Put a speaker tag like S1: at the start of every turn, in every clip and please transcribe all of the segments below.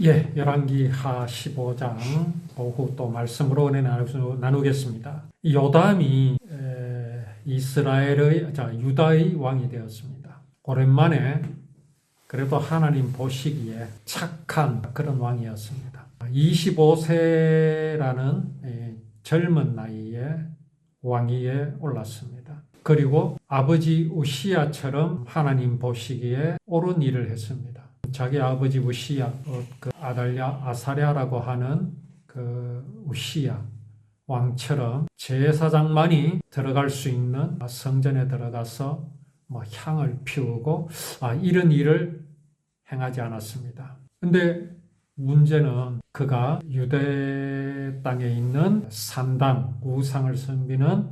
S1: 예, 열왕기하 15장 오후 또 말씀으로 은혜 나누겠습니다. 요담이 유다의 왕이 되었습니다. 오랜만에 그래도 하나님 보시기에 착한 그런 왕이었습니다. 25세라는 젊은 나이에 왕위에 올랐습니다. 그리고 아버지 우시야처럼 하나님 보시기에 옳은 일을 했습니다. 자기 아버지 우시야, 아사랴라고 하는 우시야 왕처럼 제사장만이 들어갈 수 있는 성전에 들어가서 향을 피우고 이런 일을 행하지 않았습니다. 근데 문제는 그가 유대 땅에 있는 산당, 우상을 섬기는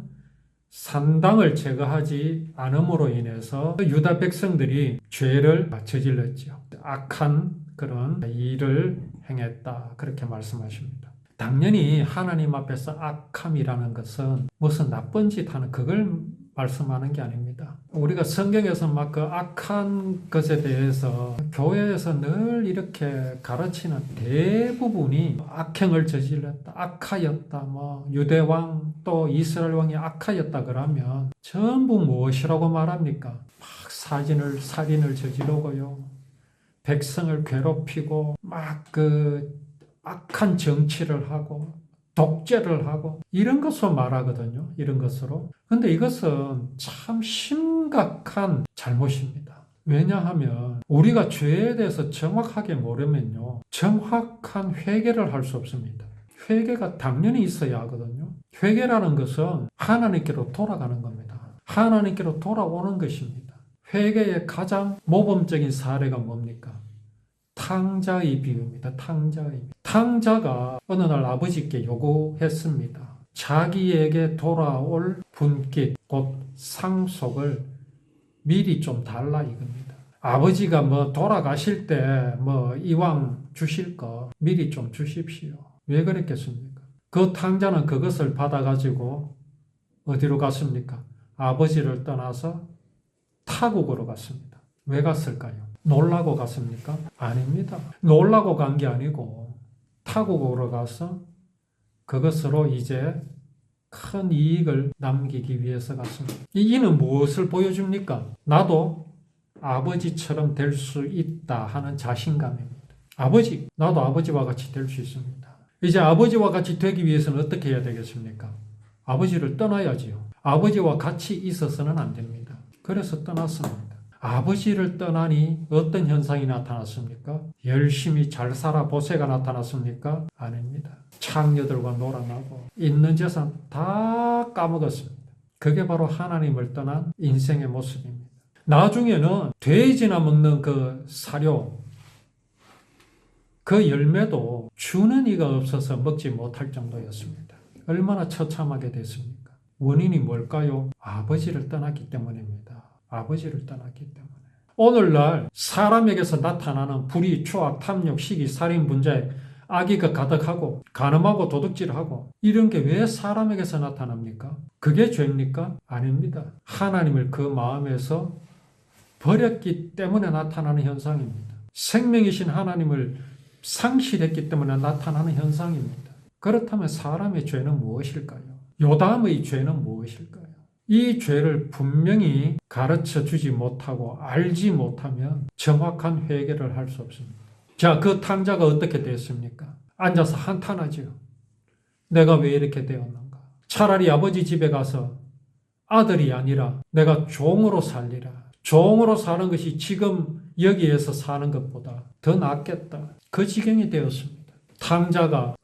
S1: 산당을 제거하지 않음으로 인해서 유다 백성들이 죄를 저질렀죠. 악한 그런 일을 행했다. 그렇게 말씀하십니다. 당연히 하나님 앞에서 악함이라는 것은 무슨 나쁜 짓 하는 그걸 말씀하는 게 아닙니다. 우리가 성경에서 그 악한 것에 대해서 교회에서 늘 이렇게 가르치는 대부분이 악행을 저질렀다, 악하였다, 유대왕 또 이스라엘 왕이 악하였다 그러면 전부 무엇이라고 말합니까? 막 살인을 저지르고요, 백성을 괴롭히고 악한 정치를 하고 독재를 하고 이런 것으로 말하거든요. 이런 것으로. 근데 이것은 참 심각한 잘못입니다. 왜냐하면 우리가 죄에 대해서 정확하게 모르면요, 정확한 회개를 할 수 없습니다. 회개가 당연히 있어야 하거든요. 회개라는 것은 하나님께로 돌아가는 겁니다. 하나님께로 돌아오는 것입니다. 회개의 가장 모범적인 사례가 뭡니까? 탕자의 비유입니다. 탕자가 어느 날 아버지께 요구했습니다. 자기에게 돌아올 분깃, 곧 상속을 미리 좀 달라 이겁니다. 아버지가 돌아가실 때 이왕 주실 거 미리 좀 주십시오. 왜 그랬겠습니까? 그 탕자는 그것을 받아가지고 어디로 갔습니까? 아버지를 떠나서 타국으로 갔습니다. 왜 갔을까요? 놀라고 갔습니까? 아닙니다. 놀라고 간 게 아니고 타국으로 가서 그것으로 이제 큰 이익을 남기기 위해서 갔습니다. 이는 무엇을 보여줍니까? 나도 아버지처럼 될 수 있다 하는 자신감입니다. 나도 아버지와 같이 될 수 있습니다. 이제 아버지와 같이 되기 위해서는 어떻게 해야 되겠습니까? 아버지를 떠나야지요. 아버지와 같이 있어서는 안 됩니다. 그래서 떠났습니다. 아버지를 떠나니 어떤 현상이 나타났습니까? 열심히 잘 살아보세가 나타났습니까? 아닙니다. 창녀들과 놀아나고 있는 재산 다 까먹었습니다. 그게 바로 하나님을 떠난 인생의 모습입니다. 나중에는 돼지나 먹는 그 사료, 그 열매도 주는 이가 없어서 먹지 못할 정도였습니다. 얼마나 처참하게 됐습니까? 원인이 뭘까요? 아버지를 떠났기 때문입니다. 아버지를 떠났기 때문에. 오늘날 사람에게서 나타나는 불의, 추악, 탐욕, 시기, 살인, 분쟁, 악의가 가득하고 간음하고 도둑질하고 이런 게 왜 사람에게서 나타납니까? 그게 죄입니까? 아닙니다. 하나님을 그 마음에서 버렸기 때문에 나타나는 현상입니다. 생명이신 하나님을 상실했기 때문에 나타나는 현상입니다. 그렇다면 사람의 죄는 무엇일까요? 요담의 죄는 무엇일까요? 이 죄를 분명히 가르쳐 주지 못하고 알지 못하면 정확한 회개를 할 수 없습니다. 자, 그 탕자가 어떻게 됐습니까? 앉아서 한탄하죠. 내가 왜 이렇게 되었는가? 차라리 아버지 집에 가서 아들이 아니라 내가 종으로 살리라. 종으로 사는 것이 지금 여기에서 사는 것보다 더 낫겠다. 그 지경이 되었습니다.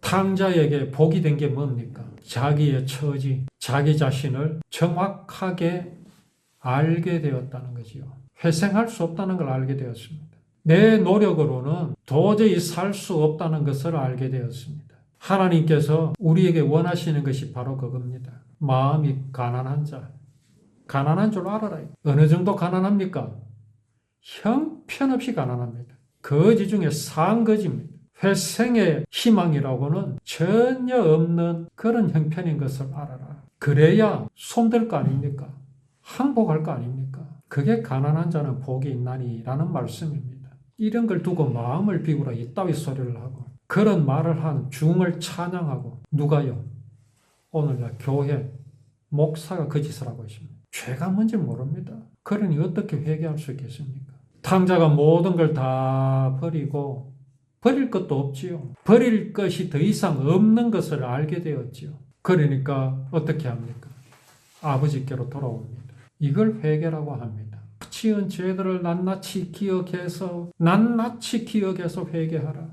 S1: 탕자에게 복이 된 게 뭡니까? 자기의 처지, 자기 자신을 정확하게 알게 되었다는 거지요. 회생할 수 없다는 걸 알게 되었습니다. 내 노력으로는 도저히 살 수 없다는 것을 알게 되었습니다. 하나님께서 우리에게 원하시는 것이 바로 그겁니다. 마음이 가난한 자. 가난한 줄 알아라. 어느 정도 가난합니까? 형편없이 가난합니다. 거지 중에 상거지입니다. 회생의 희망이라고는 전혀 없는 그런 형편인 것을 알아라. 그래야 손댈 거 아닙니까? 항복할 거 아닙니까? 그게 가난한 자는 복이 있나니 라는 말씀입니다. 이런 걸 두고 마음을 비우라 이따위 소리를 하고 그런 말을 한 중을 찬양하고 누가요? 오늘날 교회 목사가 그 짓을 하고 있습니다. 죄가 뭔지 모릅니다. 그러니 어떻게 회개할 수 있겠습니까? 탕자가 모든 걸 다 버리고 버릴 것도 없지요. 버릴 것이 더 이상 없는 것을 알게 되었지요. 그러니까 어떻게 합니까? 아버지께로 돌아옵니다. 이걸 회개라고 합니다. 지은 죄들을 낱낱이 기억해서 회개하라.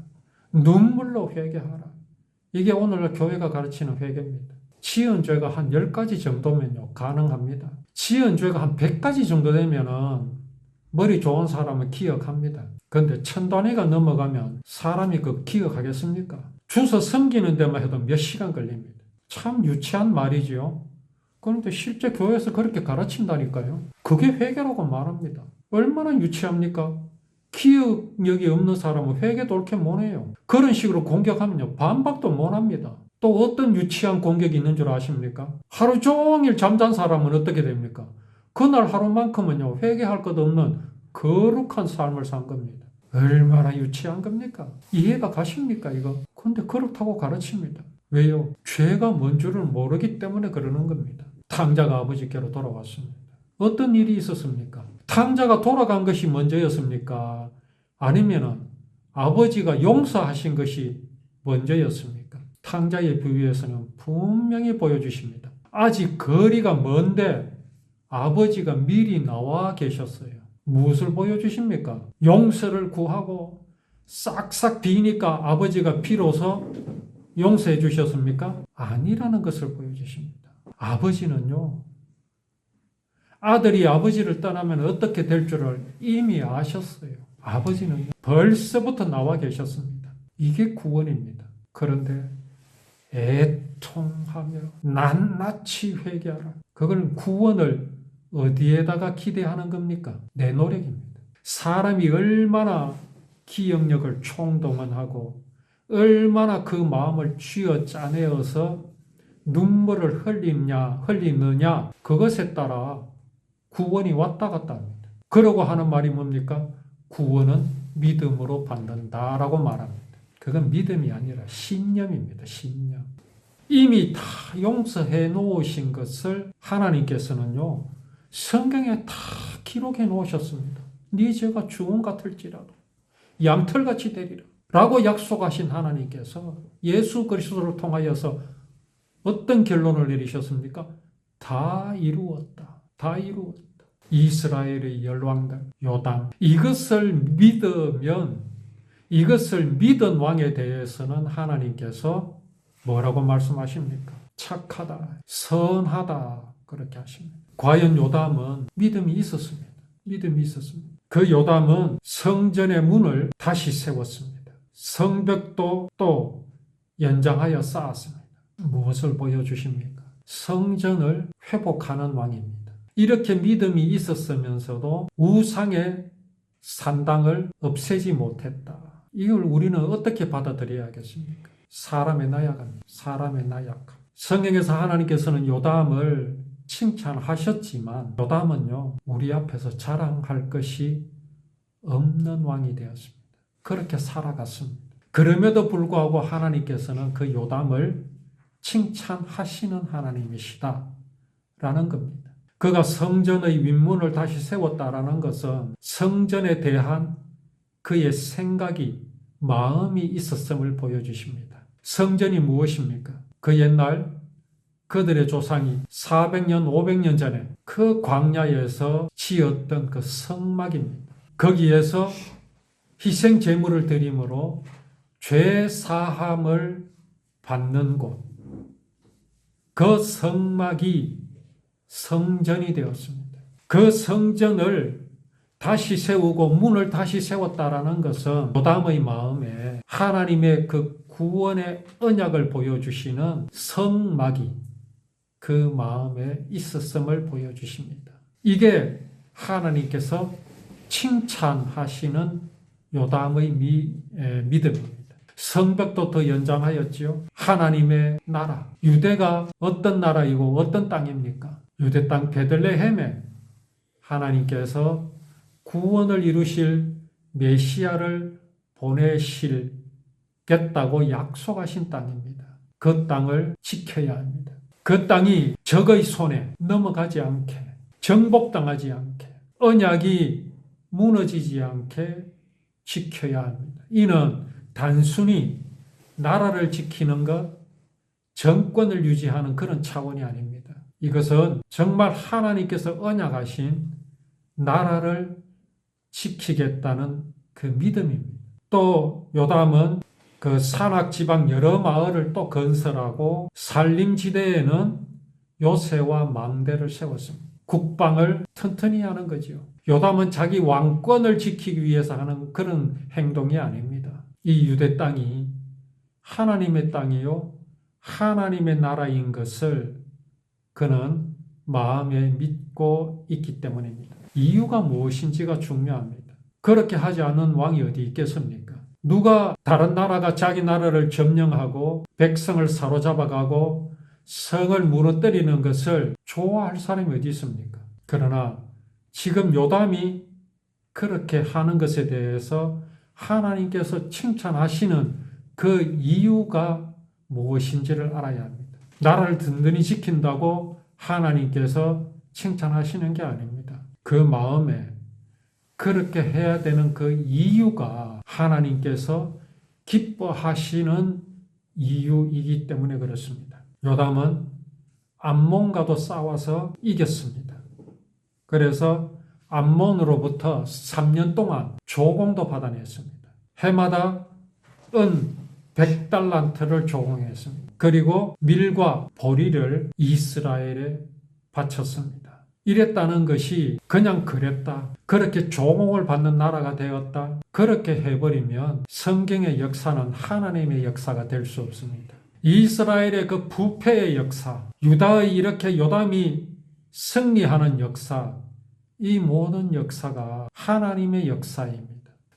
S1: 눈물로 회개하라. 이게 오늘날 교회가 가르치는 회개입니다. 지은 죄가 한 10가지 정도면요 가능합니다. 지은 죄가 한 100가지 정도 되면은 머리 좋은 사람은 기억합니다. 그런데 1000단위가 넘어가면 사람이 그 기억하겠습니까? 주서 섬기는 데만 해도 몇 시간 걸립니다. 참 유치한 말이지요. 그런데 실제 교회에서 그렇게 가르친다니까요. 그게 회개라고 말합니다. 얼마나 유치합니까? 기억력이 없는 사람은 회개도 옳게 못해요. 그런 식으로 공격하면요 반박도 못합니다. 또 어떤 유치한 공격이 있는 줄 아십니까? 하루 종일 잠잔 사람은 어떻게 됩니까? 그날 하루만큼은요 회개할 것 없는 거룩한 삶을 산 겁니다. 얼마나 유치한 겁니까? 이해가 가십니까 이거? 근데 그렇다고 가르칩니다. 왜요? 죄가 뭔 줄을 모르기 때문에 그러는 겁니다. 탕자가 아버지께로 돌아왔습니다. 어떤 일이 있었습니까? 탕자가 돌아간 것이 먼저였습니까? 아니면은 아버지가 용서하신 것이 먼저였습니까? 탕자의 비유에서는 분명히 보여주십니다. 아직 거리가 먼데 아버지가 미리 나와 계셨어요. 무엇을 보여주십니까? 용서를 구하고 싹싹 비니까 아버지가 비로소 용서해 주셨습니까? 아니라는 것을 보여주십니다. 아버지는요, 아들이 아버지를 떠나면 어떻게 될 줄을 이미 아셨어요. 아버지는 벌써부터 나와 계셨습니다. 이게 구원입니다. 그런데 애통하며 낱낱이 회개하라. 그걸 구원을 어디에다가 기대하는 겁니까? 내 노력입니다. 사람이 얼마나 기억력을 총동원하고 얼마나 그 마음을 쥐어 짜내어서 눈물을 흘리느냐 그것에 따라 구원이 왔다 갔다 합니다. 그러고 하는 말이 뭡니까? 구원은 믿음으로 받는다라고 말합니다. 그건 믿음이 아니라 신념입니다. 신념. 이미 다 용서해 놓으신 것을 하나님께서는요 성경에 다 기록해 놓으셨습니다. 네 죄가 주홍 같을지라도 양털같이 되리라 라고 약속하신 하나님께서 예수 그리스도를 통하여서 어떤 결론을 내리셨습니까? 다 이루었다. 다 이루었다. 이스라엘의 열왕들, 요담 이것을 믿으면 이것을 믿은 왕에 대해서는 하나님께서 뭐라고 말씀하십니까? 착하다, 선하다 그렇게 하십니다. 과연 요담은 믿음이 있었습니다. 믿음이 있었습니다. 그 요담은 성전의 문을 다시 세웠습니다. 성벽도 또 연장하여 쌓았습니다. 무엇을 보여주십니까? 성전을 회복하는 왕입니다. 이렇게 믿음이 있었으면서도 우상의 산당을 없애지 못했다. 이걸 우리는 어떻게 받아들여야겠습니까? 사람의 나약함, 사람의 나약함. 성경에서 하나님께서는 요담을 칭찬하셨지만 요담은요 우리 앞에서 자랑할 것이 없는 왕이 되었습니다. 그렇게 살아갔습니다. 그럼에도 불구하고 하나님께서는 그 요담을 칭찬하시는 하나님이시다 라는 겁니다. 그가 성전의 윗문을 다시 세웠다라는 것은 성전에 대한 그의 생각이 마음이 있었음을 보여주십니다. 성전이 무엇입니까? 그 옛날 그들의 조상이 400년, 500년 전에 그 광야에서 지었던 그 성막입니다. 거기에서 희생 제물을 드림으로 죄 사함을 받는 곳, 그 성막이 성전이 되었습니다. 그 성전을 다시 세우고 문을 다시 세웠다라는 것은 요담의 마음에 하나님의 그 구원의 언약을 보여주시는 성막이 그 마음에 있었음을 보여주십니다. 이게 하나님께서 칭찬하시는 요담의 믿음입니다. 성벽도 더 연장하였지요. 하나님의 나라, 유대가 어떤 나라이고 어떤 땅입니까? 유대 땅 베들레헴에 하나님께서 구원을 이루실 메시아를 보내시겠다고 약속하신 땅입니다. 그 땅을 지켜야 합니다. 그 땅이 적의 손에 넘어가지 않게, 정복당하지 않게, 언약이 무너지지 않게 지켜야 합니다. 이는 단순히 나라를 지키는 것, 정권을 유지하는 그런 차원이 아닙니다. 이것은 정말 하나님께서 언약하신 나라를 지키겠다는 그 믿음입니다. 또 요담은 그 산악 지방 여러 마을을 또 건설하고 산림지대에는 요새와 망대를 세웠습니다. 국방을 튼튼히 하는 거죠. 요담은 자기 왕권을 지키기 위해서 하는 그런 행동이 아닙니다. 이 유대 땅이 하나님의 땅이요 하나님의 나라인 것을 그는 마음에 믿고 있기 때문입니다. 이유가 무엇인지가 중요합니다. 그렇게 하지 않는 왕이 어디 있겠습니까? 누가 다른 나라가 자기 나라를 점령하고 백성을 사로잡아가고 성을 무너뜨리는 것을 좋아할 사람이 어디 있습니까? 그러나 지금 요담이 그렇게 하는 것에 대해서 하나님께서 칭찬하시는 그 이유가 무엇인지를 알아야 합니다. 나라를 든든히 지킨다고 하나님께서 칭찬하시는 게 아닙니다. 그 마음에 그렇게 해야 되는 그 이유가 하나님께서 기뻐하시는 이유이기 때문에 그렇습니다. 요담은 암몬과도 싸워서 이겼습니다. 그래서 암몬으로부터 3년 동안 조공도 받아냈습니다. 해마다 은 100달란트를 조공했습니다. 그리고 밀과 보리를 이스라엘에 바쳤습니다. 이랬다는 것이 그냥 그랬다. 그렇게 조공을 받는 나라가 되었다. 그렇게 해버리면 성경의 역사는 하나님의 역사가 될 수 없습니다. 이스라엘의 그 부패의 역사, 유다의 이렇게 요담이 승리하는 역사, 이 모든 역사가 하나님의 역사입니다.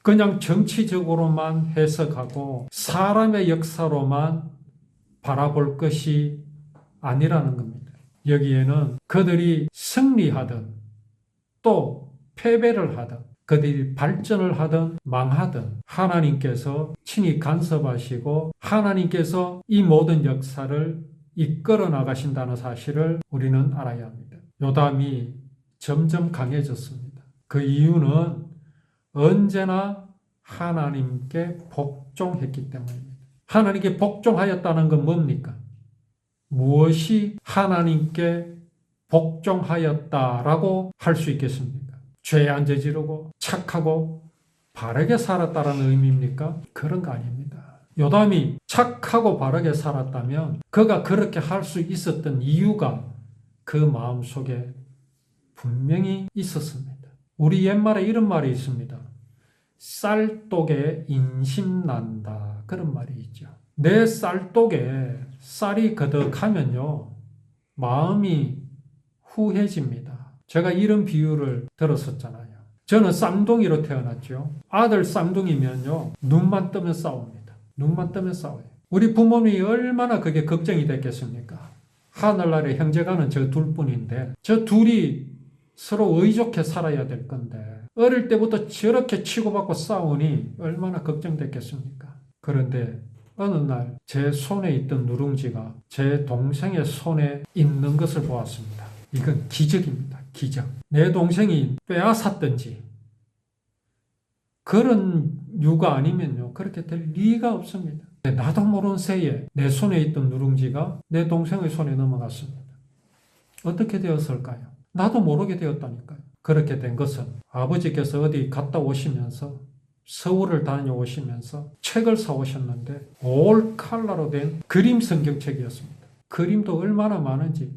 S1: 그냥 정치적으로만 해석하고 사람의 역사로만 바라볼 것이 아니라는 겁니다. 여기에는 그들이 승리하든 또 패배를 하든 그들이 발전을 하든 망하든 하나님께서 친히 간섭하시고 하나님께서 이 모든 역사를 이끌어 나가신다는 사실을 우리는 알아야 합니다. 요담이 점점 강해졌습니다. 그 이유는 언제나 하나님께 복종했기 때문입니다. 하나님께 복종하였다는 건 뭡니까? 무엇이 하나님께 복종하였다라고 할 수 있겠습니까? 죄 안 저지르고 착하고 바르게 살았다라는 의미입니까? 그런 거 아닙니다. 요담이 착하고 바르게 살았다면 그가 그렇게 할 수 있었던 이유가 그 마음속에 분명히 있었습니다. 우리 옛말에 이런 말이 있습니다. 쌀독에 인심난다. 그런 말이 있죠. 내 쌀독에 쌀이 거덕하면요, 마음이 후해집니다. 제가 이런 비유를 들었었잖아요. 저는 쌍둥이로 태어났죠. 아들 쌍둥이면요, 눈만 뜨면 싸웁니다. 눈만 뜨면 싸워요. 우리 부모님이 얼마나 그게 걱정이 됐겠습니까? 하늘나라에 형제가는 저 둘뿐인데 저 둘이 서로 의좋게 살아야 될 건데 어릴 때부터 저렇게 치고받고 싸우니 얼마나 걱정됐겠습니까? 그런데 어느 날 제 손에 있던 누룽지가 제 동생의 손에 있는 것을 보았습니다. 이건 기적입니다. 기적. 내 동생이 빼앗았든지 그런 이유가 아니면요, 그렇게 될 리가 없습니다. 나도 모르는 새에 내 손에 있던 누룽지가 내 동생의 손에 넘어갔습니다. 어떻게 되었을까요? 나도 모르게 되었다니까요. 그렇게 된 것은 아버지께서 어디 갔다 오시면서 서울을 다녀오시면서 책을 사오셨는데 올 칼라로 된 그림 성경책이었습니다. 그림도 얼마나 많은지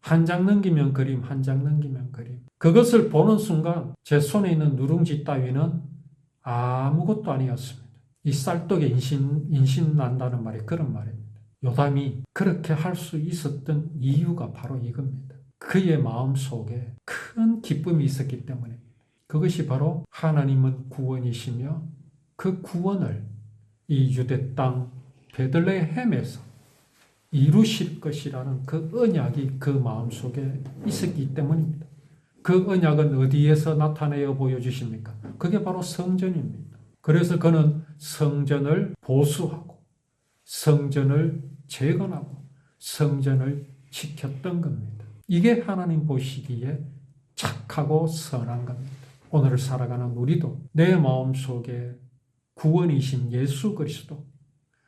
S1: 한 장 넘기면 그림, 한 장 넘기면 그림. 그것을 보는 순간 제 손에 있는 누룽지 따위는 아무것도 아니었습니다. 이 쌀떡에 인신 난다는 말이 그런 말입니다. 요담이 그렇게 할 수 있었던 이유가 바로 이겁니다. 그의 마음속에 큰 기쁨이 있었기 때문입니다. 그것이 바로 하나님은 구원이시며 그 구원을 이 유대 땅 베들레헴에서 이루실 것이라는 그 언약이 그 마음속에 있었기 때문입니다. 그 언약은 어디에서 나타내어 보여주십니까? 그게 바로 성전입니다. 그래서 그는 성전을 보수하고 성전을 재건하고 성전을 지켰던 겁니다. 이게 하나님 보시기에 착하고 선한 겁니다. 오늘 살아가는 우리도 내 마음속에 구원이신 예수 그리스도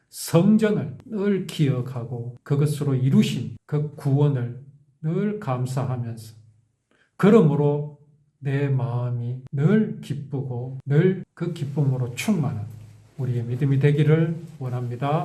S1: 성전을 늘 기억하고 그것으로 이루신 그 구원을 늘 감사하면서 그러므로 내 마음이 늘 기쁘고 늘 그 기쁨으로 충만한 우리의 믿음이 되기를 원합니다.